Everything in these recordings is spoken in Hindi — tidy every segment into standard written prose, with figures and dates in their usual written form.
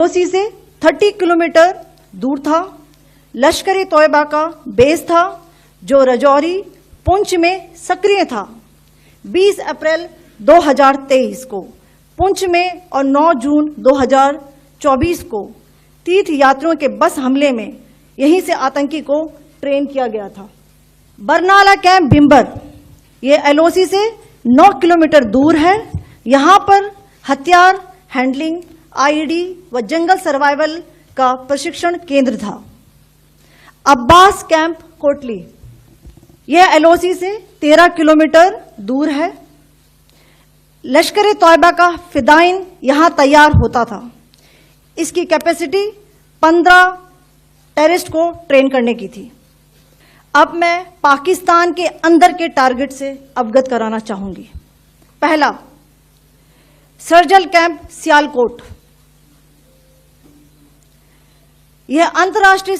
एलओसी से 30 किलोमीटर दूर था। लश्कर तोयबा का बेस था जो रजौरी पुंछ में सक्रिय था। 20 अप्रैल 2023 को पुंछ में और 9 जून 2024 को तीर्थ यात्रियों के बस हमले में यहीं से आतंकी को ट्रेन किया गया था। बरनाला कैंप भिम्बर ये एलओसी से 9 किलोमीटर दूर है। यहां पर हथियार हैंडलिंग, आईडी व जंगल सर्वाइवल का प्रशिक्षण केंद्र था। अब्बास कैंप कोटली यह एलओसी से 13 किलोमीटर दूर है। लश्कर तोयबा का फिदाइन यहां तैयार होता था। इसकी कैपेसिटी 15 टेररिस्ट को ट्रेन करने की थी। अब मैं पाकिस्तान के अंदर के टारगेट से अवगत कराना चाहूंगी। पहला, सर्जल कैंप सियालकोट। यह अंतर्राष्ट्रीय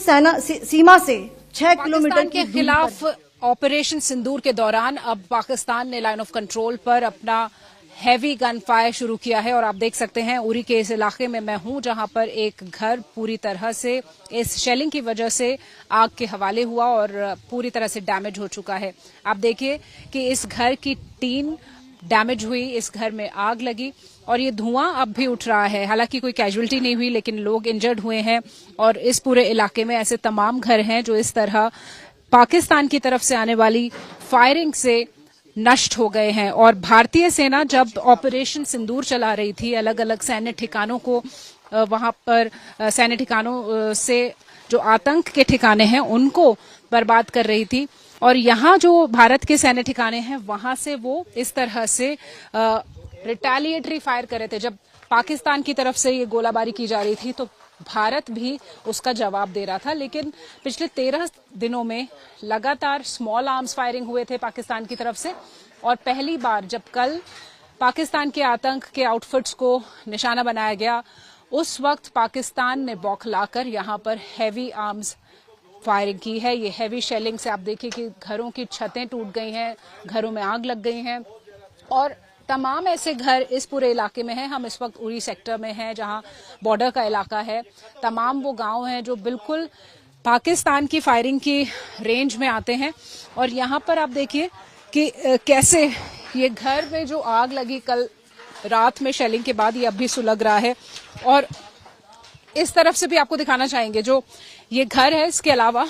सीमा से 6 किलोमीटर के खिलाफ ऑपरेशन सिंदूर के दौरान अब पाकिस्तान ने लाइन ऑफ कंट्रोल पर अपना हैवी गन फायर शुरू किया है और आप देख सकते हैं उरी के इस इलाके में मैं हूं जहां पर एक घर पूरी तरह से इस शेलिंग की वजह से आग के हवाले हुआ और पूरी तरह से डैमेज हो चुका है। आप देखिए कि इस घर की टीन डैमेज हुई, इस घर में आग लगी और ये धुआं अब भी उठ रहा है। हालांकि कोई कैजुअल्टी नहीं हुई लेकिन लोग इंजर्ड हुए हैं और इस पूरे इलाके में ऐसे तमाम घर हैं जो इस तरह पाकिस्तान की तरफ से आने वाली फायरिंग से नष्ट हो गए हैं। और भारतीय सेना जब ऑपरेशन सिंदूर चला रही थी, अलग अलग सैन्य ठिकानों को वहां पर सैन्य ठिकानों से जो आतंक के ठिकाने हैं उनको बर्बाद कर रही थी और यहाँ जो भारत के सैन्य ठिकाने हैं वहां से वो इस तरह से रिटेलिएटरी फायर कर रहे थे। जब पाकिस्तान की तरफ से ये गोलाबारी की जा रही थी तो भारत भी उसका जवाब दे रहा था। लेकिन पिछले 13 दिनों में लगातार स्मॉल आर्म्स फायरिंग हुए थे पाकिस्तान की तरफ से और पहली बार जब कल पाकिस्तान के आतंक के आउटफिट्स को निशाना बनाया गया उस वक्त पाकिस्तान ने बौखलाकर यहां पर हैवी आर्म्स फायरिंग की है। ये हैवी शेलिंग से आप देखिए कि घरों की छतें टूट गई हैं, घरों में आग लग गई हैं और तमाम ऐसे घर इस पूरे इलाके में हैं। हम इस वक्त उरी सेक्टर में हैं जहां बॉर्डर का इलाका है। तमाम वो गांव हैं जो बिल्कुल पाकिस्तान की फायरिंग की रेंज में आते हैं और यहां पर आप देखिए कि कैसे ये घर में जो आग लगी कल रात में शेलिंग के बाद ये अब भी सुलग रहा है। और इस तरफ से भी आपको दिखाना चाहेंगे जो ये घर है, इसके अलावा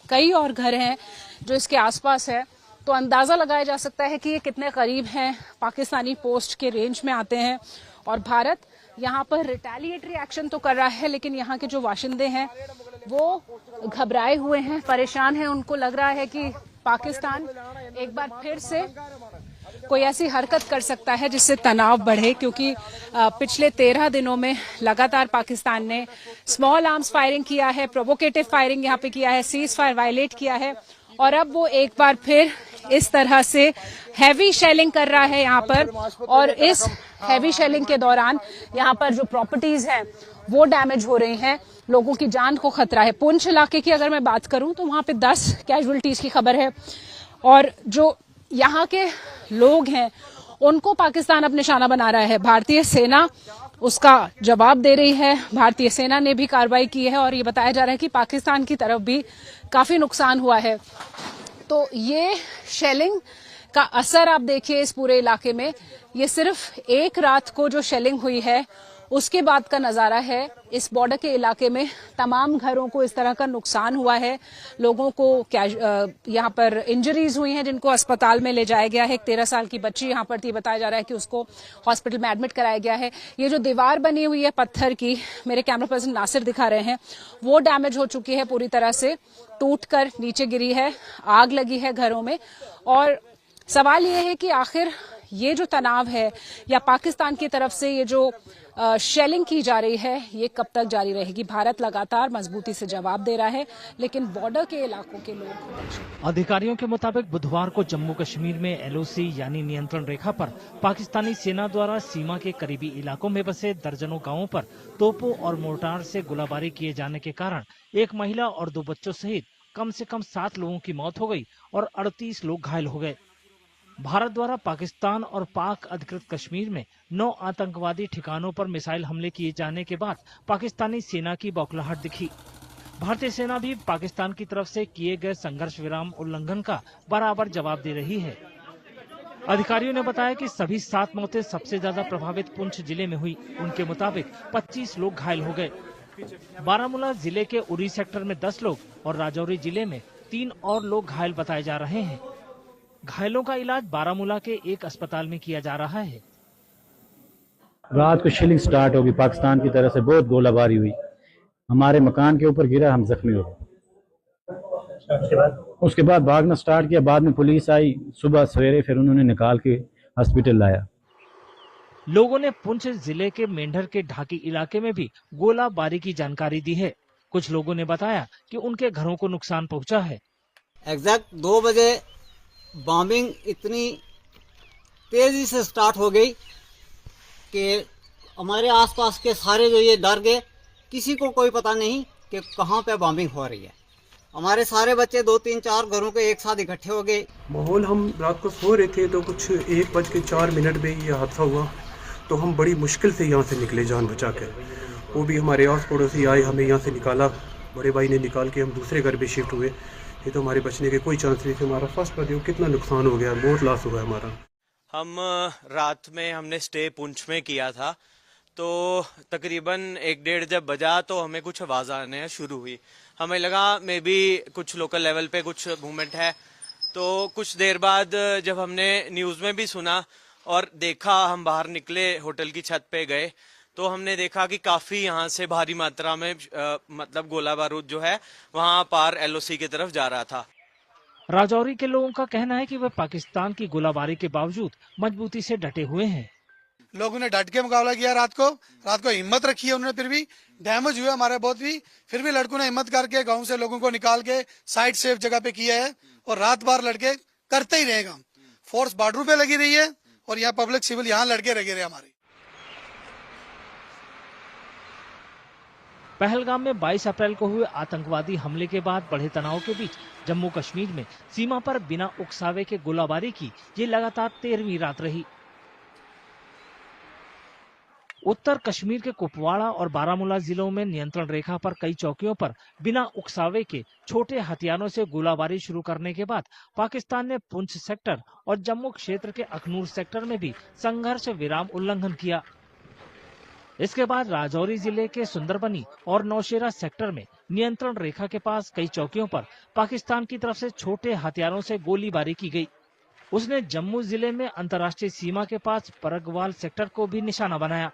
कई और घर हैं जो इसके आसपास है। तो अंदाजा लगाया जा सकता है कि ये कितने करीब हैं पाकिस्तानी पोस्ट के रेंज में आते हैं और भारत यहाँ पर रिटेलिएटरी एक्शन तो कर रहा है लेकिन यहाँ के जो बाशिंदे हैं वो घबराए हुए हैं, परेशान हैं। उनको लग रहा है कि पाकिस्तान एक बार फिर से कोई ऐसी हरकत कर सकता है जिससे तनाव बढ़े, क्योंकि पिछले 13 दिनों में लगातार पाकिस्तान ने स्मॉल आर्म्स फायरिंग किया है, प्रोवोकेटिव फायरिंग यहाँ पे किया है, सीज फायर वायलेट किया है और अब वो एक बार फिर इस तरह से हैवी शेलिंग कर रहा है यहाँ पर। और इस हैवी शेलिंग के दौरान यहाँ पर जो प्रॉपर्टीज हैं वो डैमेज हो रही हैं, लोगों की जान को खतरा है। पुंछ इलाके की अगर मैं बात करूं तो वहां पे 10 कैजुअल्टीज की खबर है और जो यहाँ के लोग हैं उनको पाकिस्तान अब निशाना बना रहा है। भारतीय सेना उसका जवाब दे रही है, भारतीय सेना ने भी कार्रवाई की है और ये बताया जा रहा है कि पाकिस्तान की तरफ भी काफी नुकसान हुआ है। तो ये शेलिंग का असर आप देखिए इस पूरे इलाके में, ये सिर्फ एक रात को जो शेलिंग हुई है उसके बाद का नजारा है। इस बॉर्डर के इलाके में तमाम घरों को इस तरह का नुकसान हुआ है, लोगों को यहाँ पर इंजरीज हुई हैं जिनको अस्पताल में ले जाया गया है। एक 13 साल की बच्ची यहाँ पर थी, बताया जा रहा है कि उसको हॉस्पिटल में एडमिट कराया गया है। ये जो दीवार बनी हुई है पत्थर की, मेरे कैमरा पर्सन नासिर दिखा रहे हैं, वो डैमेज हो चुकी है, पूरी तरह से टूटकर नीचे गिरी है, आग लगी है घरों में। और सवाल ये है कि आखिर ये जो तनाव है या पाकिस्तान की तरफ से ये जो शेलिंग की जा रही है ये कब तक जारी रहेगी। भारत लगातार मजबूती से जवाब दे रहा है लेकिन बॉर्डर के इलाकों के लोग। अधिकारियों के मुताबिक बुधवार को जम्मू कश्मीर में एलओसी यानी नियंत्रण रेखा पर पाकिस्तानी सेना द्वारा सीमा के करीबी इलाकों में बसे दर्जनों गांवों पर तोपों और मोर्टार से गोलाबारी किए जाने के कारण एक महिला और 2 बच्चों सहित कम से कम 7 लोगों की मौत हो गई और 38 लोग घायल हो गए। भारत द्वारा पाकिस्तान और पाक अधिकृत कश्मीर में 9 आतंकवादी ठिकानों पर मिसाइल हमले किए जाने के बाद पाकिस्तानी सेना की बौखलाहट दिखी। भारतीय सेना भी पाकिस्तान की तरफ से किए गए संघर्ष विराम उल्लंघन का बराबर जवाब दे रही है। अधिकारियों ने बताया कि सभी 7 मौतें सबसे ज्यादा प्रभावित पुंछ जिले में हुई। उनके मुताबिक 25 लोग घायल हो गए। बारामूला जिले के उरी सेक्टर में 10 लोग और राजौरी जिले में 3 और लोग घायल बताए जा रहे हैं। घायलों का इलाज बारामूला के एक अस्पताल में किया जा रहा है। रात को शेलिंग स्टार्ट होगी, पाकिस्तान की तरफ से बहुत गोलाबारी हुई, हमारे मकान के ऊपर गिरा, हम जख्मी हो गए। उसके बाद भागना स्टार्ट किया, बाद में पुलिस आई सुबह सवेरे, फिर उन्होंने निकाल के हॉस्पिटल लाया। लोगों ने पुंछ जिले के मेंढर के ढाकी इलाके में भी गोलाबारी की जानकारी दी है। कुछ लोगों ने बताया कि उनके घरों को नुकसान पहुंचा है। एग्जैक्ट 2 बजे बॉम्बिंग इतनी तेजी से स्टार्ट हो गई कि हमारे आसपास के सारे जो ये डर गए, किसी को कोई पता नहीं कि कहाँ पे बॉम्बिंग हो रही है। हमारे सारे बच्चे 2, 3, 4 घरों के एक साथ इकट्ठे हो गए। माहौल, हम रात को सो रहे थे तो कुछ 1:04 में ये हादसा हुआ, तो हम बड़ी मुश्किल से यहाँ से निकले जान बचा कर। वो भी हमारे आस पड़ोसी आए, हमें यहाँ से निकाला, बड़े भाई ने निकाल के हम दूसरे घर पे शिफ्ट हुए। ये तो हमारे बचने के कोई चांस नहीं थे। हमारा फर्स्ट पर कितना नुकसान हो गया, बहुत लॉस हुआ हमारा। हम रात में हमने स्टे पुंछ में किया था, तो तकरीबन 1-1:30 जब बजा तो हमें कुछ आवाज़ आने शुरू हुई। हमें लगा मे बी कुछ लोकल लेवल पे कुछ मूवमेंट है। तो कुछ देर बाद जब हमने न्यूज़ में भी सुना और देखा, हम बाहर निकले, होटल की छत पे गए तो हमने देखा कि काफ़ी यहाँ से भारी मात्रा में मतलब गोला बारूद जो है वहाँ पार LOC की तरफ जा रहा था। राजौरी के लोगों का कहना है कि वे पाकिस्तान की गोलाबारी के बावजूद मजबूती से डटे हुए हैं। लोगों ने डट के मुकाबला किया। रात को हिम्मत रखी है उन्होंने, फिर भी डैमेज हुआ हमारे बहुत भी, फिर भी लड़कों ने हिम्मत करके गांव से लोगों को निकाल के साइड सेफ जगह पे किया है और रात भर लड़के करते ही रहेगा। फोर्स बॉर्डर पे लगी रही है और यहाँ पब्लिक सिविल यहाँ लड़के लगे रहे हमारे। पहलगाम में 22 अप्रैल को हुए आतंकवादी हमले के बाद बढ़े तनाव के बीच जम्मू कश्मीर में सीमा पर बिना उकसावे के गोलाबारी की ये लगातार 13वीं रात रही। उत्तर कश्मीर के कुपवाड़ा और बारामूला जिलों में नियंत्रण रेखा पर कई चौकियों पर बिना उकसावे के छोटे हथियारों से गोलाबारी शुरू करने के बाद पाकिस्तान ने पुंछ सेक्टर और जम्मू क्षेत्र के अखनूर सेक्टर में भी संघर्ष विराम उल्लंघन किया। इसके बाद राजौरी जिले के सुंदरबनी और नौशेरा सेक्टर में नियंत्रण रेखा के पास कई चौकियों पर पाकिस्तान की तरफ से छोटे हथियारों से गोलीबारी की गई। उसने जम्मू जिले में अंतर्राष्ट्रीय सीमा के पास परगवाल सेक्टर को भी निशाना बनाया।